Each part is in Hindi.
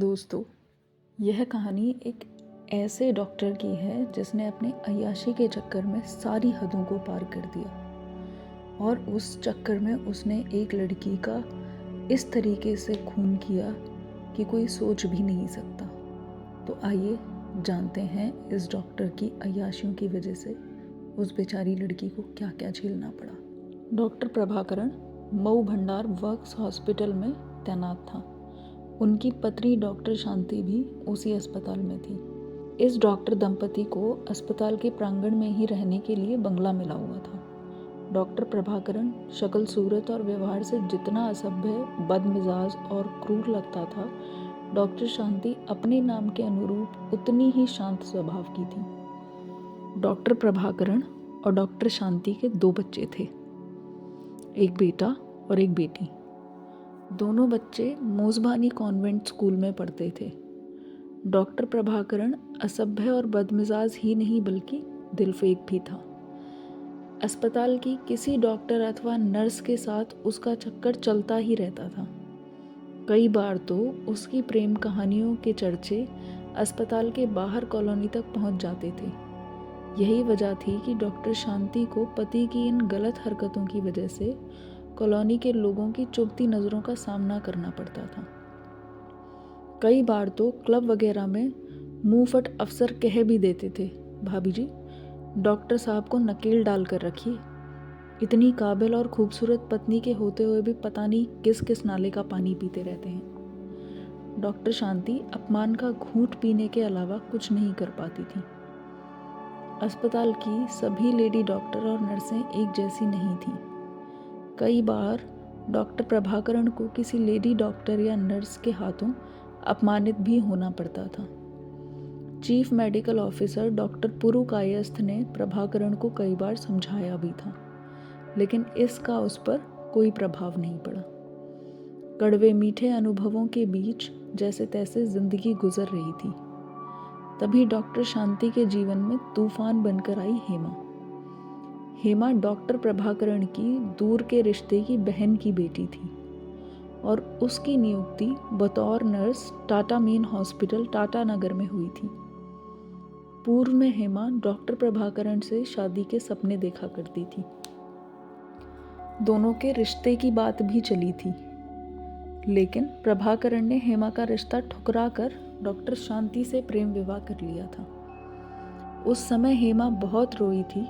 दोस्तों, यह कहानी एक ऐसे डॉक्टर की है जिसने अपने अय्याशी के चक्कर में सारी हदों को पार कर दिया और उस चक्कर में उसने एक लड़की का इस तरीके से खून किया कि कोई सोच भी नहीं सकता। तो आइए जानते हैं इस डॉक्टर की अय्याशियों की वजह से उस बेचारी लड़की को क्या क्या झेलना पड़ा। डॉक्टर प्रभाकरण मऊ भंडार वर्क्स हॉस्पिटल में तैनात था। उनकी पत्नी डॉक्टर शांति भी उसी अस्पताल में थी। इस डॉक्टर दंपति को अस्पताल के प्रांगण में ही रहने के लिए बंगला मिला हुआ था। डॉक्टर प्रभाकरण शक्ल सूरत और व्यवहार से जितना असभ्य, बदमिजाज और क्रूर लगता था, डॉक्टर शांति अपने नाम के अनुरूप उतनी ही शांत स्वभाव की थी। डॉक्टर प्रभाकरण और डॉक्टर शांति के 2 बच्चे थे, एक बेटा और एक बेटी। दोनों बच्चे मोज़बानी कॉन्वेंट स्कूल में पढ़ते थे। डॉक्टर प्रभाकरण असभ्य और बदमिजाज ही नहीं बल्कि दिलफेक भी था। अस्पताल की किसी डॉक्टर अथवा नर्स के साथ उसका चक्कर चलता ही रहता था। कई बार तो उसकी प्रेम कहानियों के चर्चे अस्पताल के बाहर कॉलोनी तक पहुंच जाते थे। यही वजह थी कि डॉक्टर शांति को पति की इन गलत हरकतों की वजह से कॉलोनी के लोगों की चुभती नज़रों का सामना करना पड़ता था। कई बार तो क्लब वगैरह में मुंहफट अफसर कह भी देते थे, भाभी जी, डॉक्टर साहब को नकेल डाल कर रखिए। इतनी काबिल और खूबसूरत पत्नी के होते हुए भी पता नहीं किस किस नाले का पानी पीते रहते हैं। डॉक्टर शांति अपमान का घूंट पीने के अलावा कुछ नहीं कर पाती थी। अस्पताल की सभी लेडी डॉक्टर और नर्सें एक जैसी नहीं थीं। कई बार डॉक्टर प्रभाकरण को किसी लेडी डॉक्टर या नर्स के हाथों अपमानित भी होना पड़ता था। चीफ मेडिकल ऑफिसर डॉक्टर पुरु कायस्थ ने प्रभाकरण को कई बार समझाया भी था, लेकिन इसका उस पर कोई प्रभाव नहीं पड़ा। कड़वे मीठे अनुभवों के बीच जैसे तैसे जिंदगी गुजर रही थी। तभी डॉक्टर शांति के जीवन में तूफान बनकर आई हेमा। हेमा डॉक्टर प्रभाकरण की दूर के रिश्ते की बहन की बेटी थी और उसकी नियुक्ति बतौर nurse Tata main hospital Tata Nagar में हुई थी। पूर्व में हेमा डॉक्टर प्रभाकरण से शादी के सपने देखा करती थी। दोनों के रिश्ते की बात भी चली थी, लेकिन प्रभाकरण ने हेमा का रिश्ता ठुकरा कर डॉक्टर शांति से प्रेम विवाह कर लिया था। उस समय हेमा बहुत रोई थी।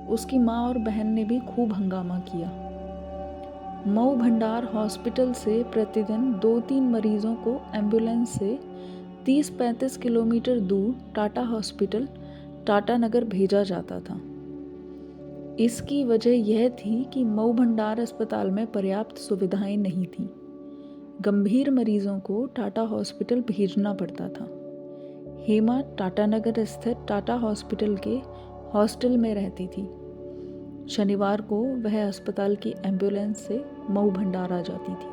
उसकी माँ और बहन ने भी खूब हंगामा किया। मऊ भंडार हॉस्पिटल से प्रतिदिन 2-3 मरीजों को एम्बुलेंस से 30-35 किलोमीटर दूर टाटा हॉस्पिटल टाटा नगर भेजा जाता था। इसकी वजह यह थी कि मऊ भंडार अस्पताल में पर्याप्त सुविधाएं नहीं थीं। गंभीर मरीजों को टाटा हॉस्पिटल भेजना पड़ता था। हेमा टाटा नगर स्थित टाटा हॉस्पिटल के हॉस्टल में रहती थी। शनिवार को वह अस्पताल की एम्बुलेंस से मऊ भंडार आ जाती थी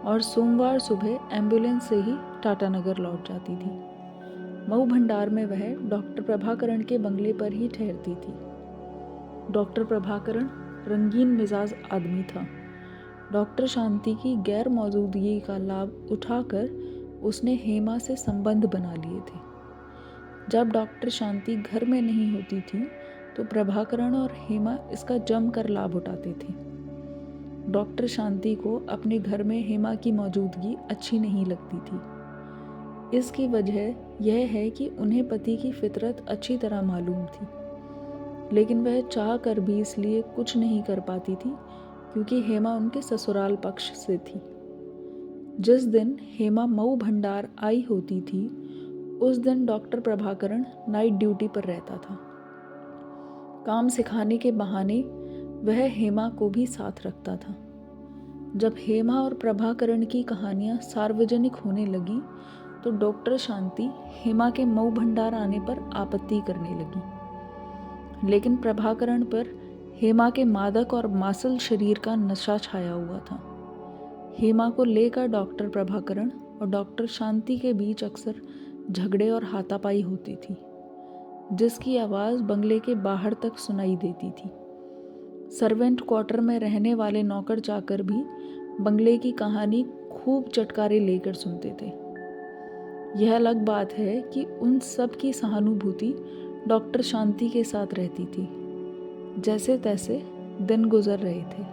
और सोमवार सुबह एम्बुलेंस से ही टाटा नगर लौट जाती थी। मऊ भंडार में वह डॉक्टर प्रभाकरण के बंगले पर ही ठहरती थी। डॉक्टर प्रभाकरण रंगीन मिजाज आदमी था। डॉक्टर शांति की गैर मौजूदगी का लाभ उठाकर उसने हेमा से संबंध बना लिए थे। जब डॉक्टर शांति घर में नहीं होती थी तो प्रभाकरण और हेमा इसका जमकर लाभ उठाते थे। डॉक्टर शांति को अपने घर में हेमा की मौजूदगी अच्छी नहीं लगती थी। इसकी वजह यह है कि उन्हें पति की फितरत अच्छी तरह मालूम थी, लेकिन वह चाह कर भी इसलिए कुछ नहीं कर पाती थी क्योंकि हेमा उनके ससुराल पक्ष से थी। जिस दिन हेमा मऊ भंडार आई होती थी उस दिन डॉक्टर प्रभाकरण नाइट ड्यूटी पर रहता था। काम सिखाने के बहाने वह हेमा को भी साथ रखता था। जब हेमा और प्रभाकरण की कहानियां सार्वजनिक होने लगी तो डॉक्टर शांति हेमा के मऊ भंडार आने पर आपत्ति करने लगी, लेकिन प्रभाकरण पर हेमा के मादक और मासल शरीर का नशा छाया हुआ था। हेमा को लेकर डॉक्टर प्रभाकरण और डॉक्टर शांति के बीच अक्सर झगड़े और हाथापाई होती थी, जिसकी आवाज़ बंगले के बाहर तक सुनाई देती थी। सर्वेंट क्वार्टर में रहने वाले नौकर चाकर भी बंगले की कहानी खूब चटकारे लेकर सुनते थे। यह अलग बात है कि उन सब की सहानुभूति डॉक्टर शांति के साथ रहती थी। जैसे तैसे दिन गुजर रहे थे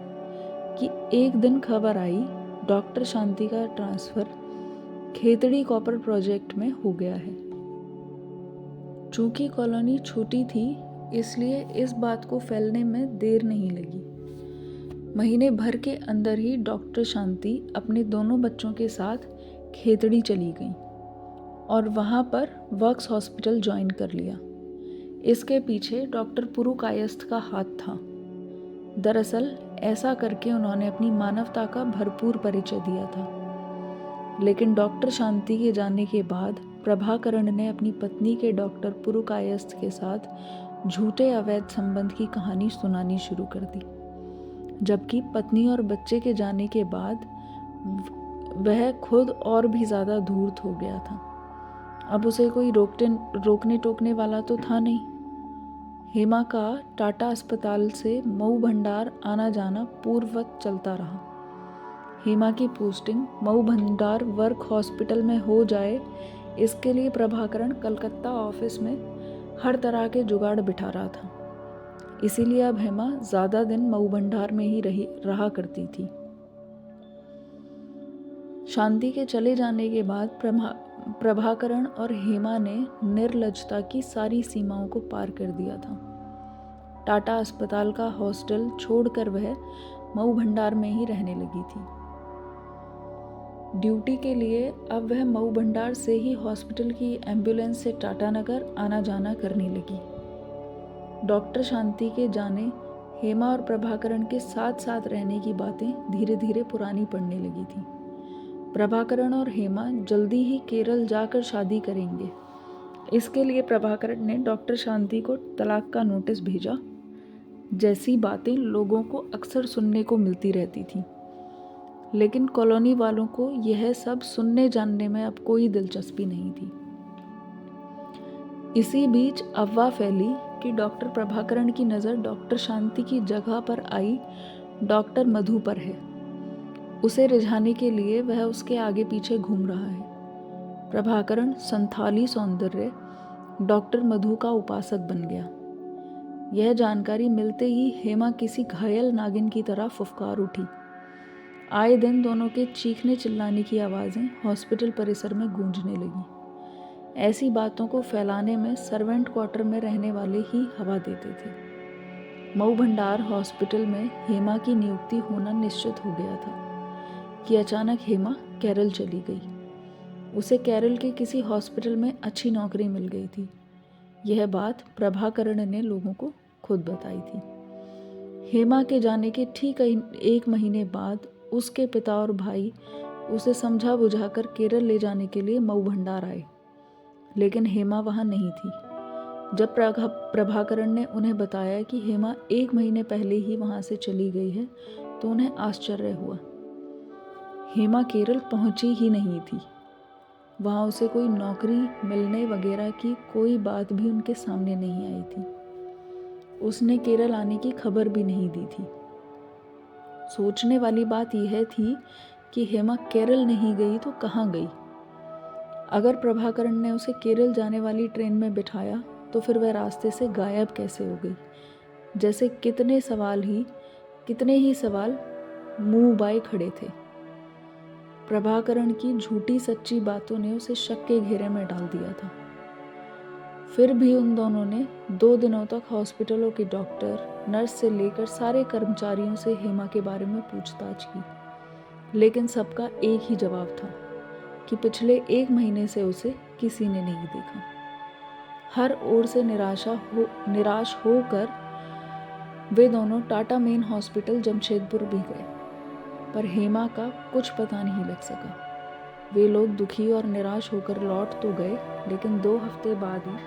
कि एक दिन खबर आई, डॉक्टर शांति का ट्रांसफ़र खेतड़ी कॉपर प्रोजेक्ट में हो गया है। चूँकि कॉलोनी छोटी थी, इसलिए इस बात को फैलने में देर नहीं लगी। महीने भर के अंदर ही डॉक्टर शांति अपने दोनों बच्चों के साथ खेतड़ी चली गई और वहाँ पर वर्क्स हॉस्पिटल ज्वाइन कर लिया। इसके पीछे डॉक्टर पुरु कायस्थ का हाथ था। दरअसल ऐसा करके उन्होंने अपनी मानवता का भरपूर परिचय दिया था। लेकिन डॉक्टर शांति के जाने के बाद प्रभाकरण ने अपनी पत्नी के डॉक्टर पुरु कायस्थ के साथ झूठे अवैध संबंध की कहानी सुनानी शुरू कर दी। जबकि पत्नी और बच्चे के जाने के बाद वह खुद और भी ज़्यादा धूर्त हो गया था। अब उसे कोई रोकने टोकने वाला तो था नहीं। हेमा का टाटा अस्पताल से मऊ भंडार आना जाना पूर्ववत चलता रहा। हेमा की पोस्टिंग मऊ भंडार वर्क हॉस्पिटल में हो जाए, इसके लिए प्रभाकरण कलकत्ता ऑफिस में हर तरह के जुगाड़ बिठा रहा था। इसीलिए अब हेमा ज़्यादा दिन मऊ भंडार में ही रहा करती थी। शांति के चले जाने के बाद प्रभाकरण और हेमा ने निर्लज्जता की सारी सीमाओं को पार कर दिया था। टाटा अस्पताल का हॉस्टल छोड़कर वह मऊ भंडार में ही रहने लगी थी। ड्यूटी के लिए अब वह मऊ भंडार से ही हॉस्पिटल की एम्बुलेंस से टाटानगर आना जाना करने लगी। डॉक्टर शांति के जाने हेमा और प्रभाकरण के साथ साथ रहने की बातें धीरे धीरे पुरानी पड़ने लगी थी। प्रभाकरण और हेमा जल्दी ही केरल जाकर शादी करेंगे। इसके लिए प्रभाकरण ने डॉक्टर शांति को तलाक का नोटिस भेजा। जैसी बातें लोगों को अक्सर सुनने को मिलती रहती थी, लेकिन कॉलोनी वालों को यह सब सुनने जानने में अब कोई दिलचस्पी नहीं थी। इसी बीच अफवाह फैली कि डॉक्टर प्रभाकरण की नज़र डॉक्टर शांति की जगह पर आई डॉक्टर मधु पर है। उसे रिझाने के लिए वह उसके आगे पीछे घूम रहा है। प्रभाकरण संथाली सौंदर्य डॉक्टर मधु का उपासक बन गया। यह जानकारी मिलते ही हेमा किसी घायल नागिन की तरह फुफकार उठी। आए दिन दोनों के चीखने चिल्लाने की आवाज़ें हॉस्पिटल परिसर में गूंजने लगीं। ऐसी बातों को फैलाने में सर्वेंट क्वार्टर में रहने वाले ही हवा देते थे। मऊ भंडार हॉस्पिटल में हेमा की नियुक्ति होना निश्चित हो गया था कि अचानक हेमा केरल चली गई। उसे केरल के किसी हॉस्पिटल में अच्छी नौकरी मिल गई थी। यह बात प्रभाकरण ने लोगों को खुद बताई थी। हेमा के जाने के ठीक 1 महीने बाद उसके पिता और भाई उसे समझा बुझाकर केरल ले जाने के लिए मऊ भंडार आए, लेकिन हेमा वहाँ नहीं थी। जब प्रभाकरण ने उन्हें बताया कि हेमा 1 महीने पहले ही वहाँ से चली गई है, तो उन्हें आश्चर्य हुआ। हेमा केरल पहुँची ही नहीं थी। वहाँ उसे कोई नौकरी मिलने वगैरह की कोई बात भी उनके सामने नहीं आई थी। उसने केरल आने की खबर भी नहीं दी थी। सोचने वाली बात यह थी कि हेमा केरल नहीं गई तो कहाँ गई। अगर प्रभाकरण ने उसे केरल जाने वाली ट्रेन में बिठाया तो फिर वह रास्ते से गायब कैसे हो गई। जैसे कितने ही सवाल मुंह बाए खड़े थे। प्रभाकरण की झूठी सच्ची बातों ने उसे शक के घेरे में डाल दिया था। फिर भी उन दोनों ने 2 दिनों तक हॉस्पिटलों के डॉक्टर, नर्स से लेकर सारे कर्मचारियों से हेमा के बारे में पूछताछ की, लेकिन सबका एक ही जवाब था कि पिछले 1 महीने से उसे किसी ने नहीं देखा। हर ओर से निराश होकर वे दोनों टाटा मेन हॉस्पिटल जमशेदपुर भी गए, पर हेमा का कुछ पता नहीं लग सका। वे लोग दुखी और निराश होकर लौट तो गए, लेकिन 2 हफ्ते बाद ही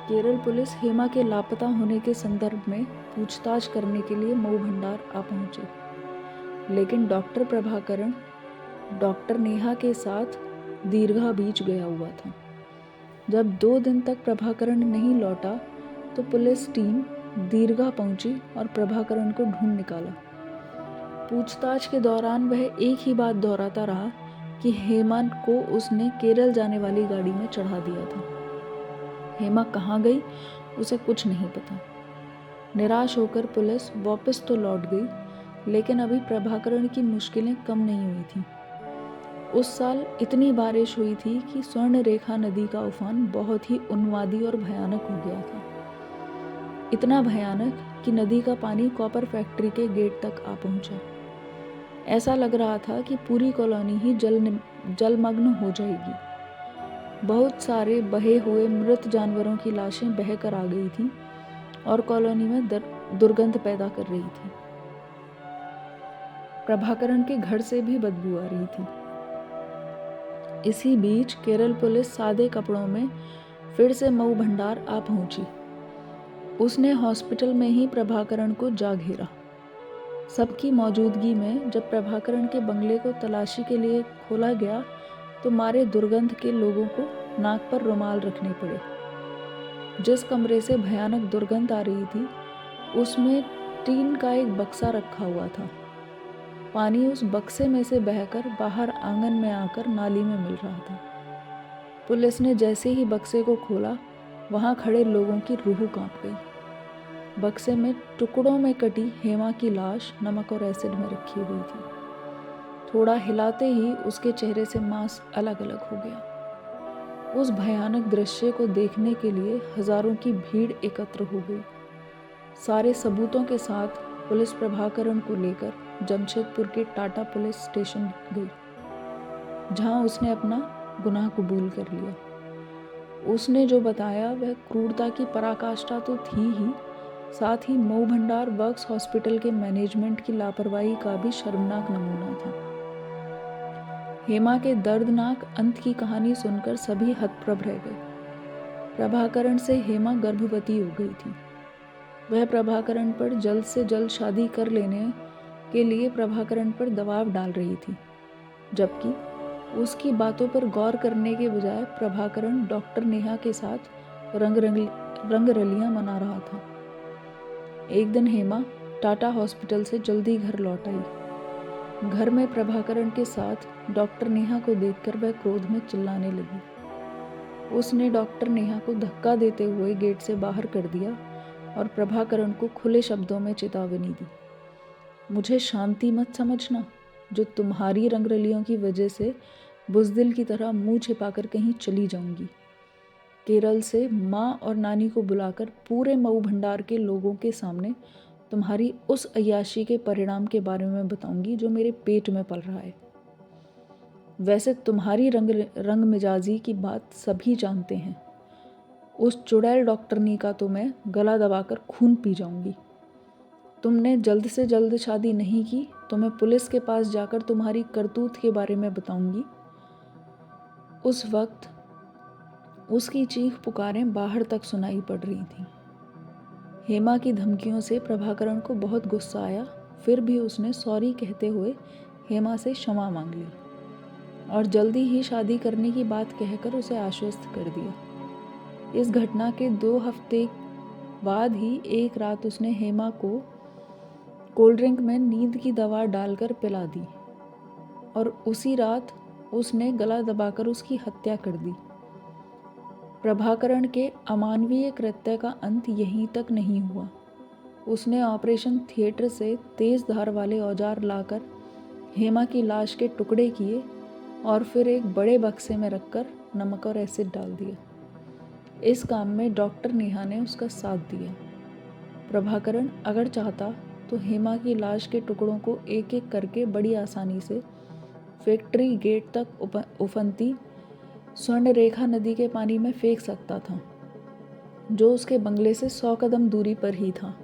केरल पुलिस हेमा के लापता होने के संदर्भ में पूछताछ करने के लिए मऊ भंडार आ पहुंचे। लेकिन डॉक्टर प्रभाकरण डॉक्टर नेहा के साथ दीर्घा बीच गया हुआ था। जब 2 दिन तक प्रभाकरण नहीं लौटा तो पुलिस टीम दीर्घा पहुंची और प्रभाकरण को ढूंढ निकाला। पूछताछ के दौरान वह एक ही बात दोहराता रहा कि हेमा को उसने केरल जाने वाली गाड़ी में चढ़ा दिया था। हेमा कहाँ गई उसे कुछ नहीं पता। निराश होकर पुलिस वापस तो लौट गई, लेकिन अभी प्रभाकरण की मुश्किलें कम नहीं हुई थीं। उस साल इतनी बारिश हुई थी कि स्वर्ण रेखा नदी का उफान बहुत ही उन्मादी और भयानक हो गया था। इतना भयानक कि नदी का पानी कॉपर फैक्ट्री के गेट तक आ पहुंचा। ऐसा लग रहा था कि पूरी कॉलोनी ही जलमग्न हो जाएगी। बहुत सारे बहे हुए मृत जानवरों की लाशें बहकर आ गई थीं और कॉलोनी में दुर्गंध पैदा कर रही थी। प्रभाकरण के घर से भी बदबू आ रही थी। इसी बीच केरल पुलिस सादे कपड़ों में फिर से मऊ भंडार आ पहुंची। उसने हॉस्पिटल में ही प्रभाकरण को जा घेरा। सबकी मौजूदगी में जब प्रभाकरण के बंगले को तलाशी के लिए खोला गया तो मारे दुर्गंध के लोगों को नाक पर रुमाल रखने पड़े। जिस कमरे से भयानक दुर्गंध आ रही थी उसमें टीन का एक बक्सा रखा हुआ था। पानी उस बक्से में से बहकर बाहर आंगन में आकर नाली में मिल रहा था। पुलिस ने जैसे ही बक्से को खोला, वहां खड़े लोगों की रूह कांप गई। बक्से में टुकड़ों में कटी हेमा की लाश नमक और एसिड में रखी हुई थी। थोड़ा हिलाते ही उसके चेहरे से मांस अलग अलग हो गया। उस भयानक दृश्य को देखने के लिए हजारों की भीड़ एकत्र हो गई। सारे सबूतों के साथ पुलिस प्रभाकरण को लेकर जमशेदपुर के टाटा पुलिस स्टेशन गई, जहां उसने अपना गुनाह कबूल कर लिया। उसने जो बताया वह क्रूरता की पराकाष्ठा तो थी ही, साथ ही मऊ भंडार वर्क्स हॉस्पिटल के मैनेजमेंट की लापरवाही का भी शर्मनाक नमूना था। हेमा के दर्दनाक अंत की कहानी सुनकर सभी हतप्रभ रह गए। प्रभाकरण से हेमा गर्भवती हो गई थी। वह प्रभाकरण पर जल्द से जल्द शादी कर लेने के लिए प्रभाकरण पर दबाव डाल रही थी, जबकि उसकी बातों पर गौर करने के बजाय प्रभाकरण डॉक्टर नेहा के साथ रंगरलियां मना रहा था। एक दिन हेमा टाटा हॉस्पिटल से जल्दी घर लौट आई। घर में प्रभाकरण के साथ डॉक्टर नेहा को देखकर वह क्रोध में चिल्लाने लगी। उसने डॉक्टर नेहा को धक्का देते हुए गेट से बाहर कर दिया और प्रभाकरण को खुले शब्दों में चेतावनी दी। मुझे शांति मत समझना, जो तुम्हारी रंगरलियों की वजह से बुज़दिल की तरह मुंह छिपाकर कहीं चली जाऊंगी। केरल से माँ और नानी को बुलाकर पूरे मऊ भंडार के लोगों के सामने तुम्हारी उस अय्याशी के परिणाम के बारे में बताऊंगी जो मेरे पेट में पल रहा है। वैसे तुम्हारी रंग मिजाजी की बात सभी जानते हैं। उस चुड़ैल डॉक्टरनी का तो मैं गला दबाकर खून पी जाऊंगी। तुमने जल्द से जल्द शादी नहीं की तो मैं पुलिस के पास जाकर तुम्हारी करतूत के बारे में बताऊंगी। उस वक्त उसकी चीख पुकारें बाहर तक सुनाई पड़ रही थीं। हेमा की धमकियों से प्रभाकरण को बहुत गुस्सा आया। फिर भी उसने सॉरी कहते हुए हेमा से क्षमा मांग ली और जल्दी ही शादी करने की बात कहकर उसे आश्वस्त कर दिया। इस घटना के 2 हफ्ते बाद ही एक रात उसने हेमा को कोल्ड ड्रिंक में नींद की दवा डालकर पिला दी और उसी रात उसने गला दबाकर उसकी हत्या कर दी। प्रभाकरण के अमानवीय कृत्य का अंत यहीं तक नहीं हुआ। उसने ऑपरेशन थिएटर से तेज धार वाले औजार लाकर हेमा की लाश के टुकड़े किए और फिर एक बड़े बक्से में रखकर नमक और एसिड डाल दिया। इस काम में डॉक्टर नेहा ने उसका साथ दिया। प्रभाकरण अगर चाहता तो हेमा की लाश के टुकड़ों को एक एक करके बड़ी आसानी से फैक्ट्री गेट तक उफनती स्वर्ण रेखा नदी के पानी में फेंक सकता था, जो उसके बंगले से 100 कदम दूरी पर ही था।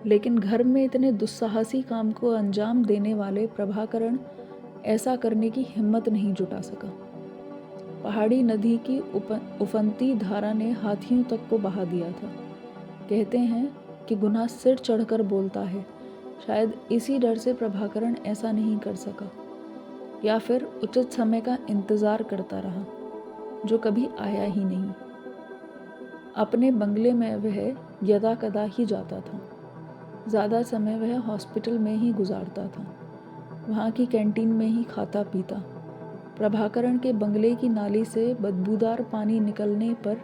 लेकिन घर में इतने दुस्साहसी काम को अंजाम देने वाले प्रभाकरण ऐसा करने की हिम्मत नहीं जुटा सका। पहाड़ी नदी की उफनती धारा ने हाथियों तक को बहा दिया था। कहते हैं कि गुनाह सिर चढ़कर बोलता है। शायद इसी डर से प्रभाकरण ऐसा नहीं कर सका, या फिर उचित समय का इंतज़ार करता रहा, जो कभी आया ही नहीं। अपने बंगले में वह यदा कदा ही जाता था। ज़्यादा समय वह हॉस्पिटल में ही गुजारता था। वहाँ की कैंटीन में ही खाता पीता प्रभाकरण के बंगले की नाली से बदबूदार पानी निकलने पर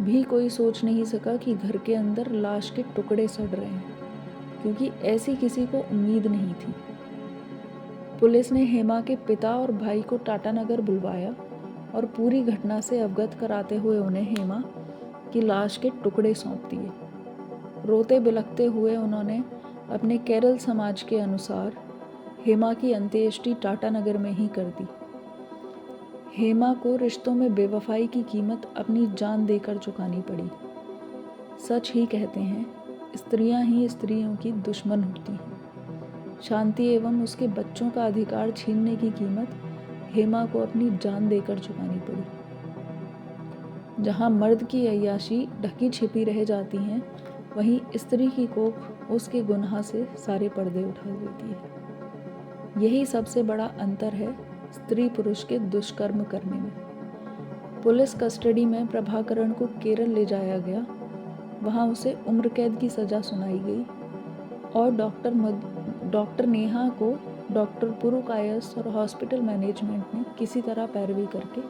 भी कोई सोच नहीं सका कि घर के अंदर लाश के टुकड़े सड़ रहे हैं, क्योंकि ऐसी किसी को उम्मीद नहीं थी। पुलिस ने हेमा के पिता और भाई को टाटानगर बुलवाया और पूरी घटना से अवगत कराते हुए उन्हें हेमा की लाश के टुकड़े सौंप दिए। रोते बिलखते हुए उन्होंने अपने केरल समाज के अनुसार हेमा की अंत्येष्टि टाटानगर में ही कर दी। हेमा को रिश्तों में बेवफाई की कीमत अपनी जान देकर चुकानी पड़ी। सच ही कहते हैं, स्त्रियां ही स्त्रियों की दुश्मन होती हैं। शांति एवं उसके बच्चों का अधिकार छीनने की कीमत हेमा को अपनी जान देकर चुकानी पड़ी। जहां मर्द की अय्याशी ढकी छिपी रह जाती हैं, वहीं स्त्री की कोख उसके गुनाह से सारे पर्दे उठा देती है। यही सबसे बड़ा अंतर है स्त्री पुरुष के दुष्कर्म करने में। पुलिस कस्टडी में प्रभाकरण को केरल ले जाया गया। वहां उसे उम्र कैद की सज़ा सुनाई गई और डॉक्टर नेहा को डॉक्टर पुरुकायस और हॉस्पिटल मैनेजमेंट ने किसी तरह पैरवी करके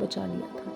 बचा लिया था।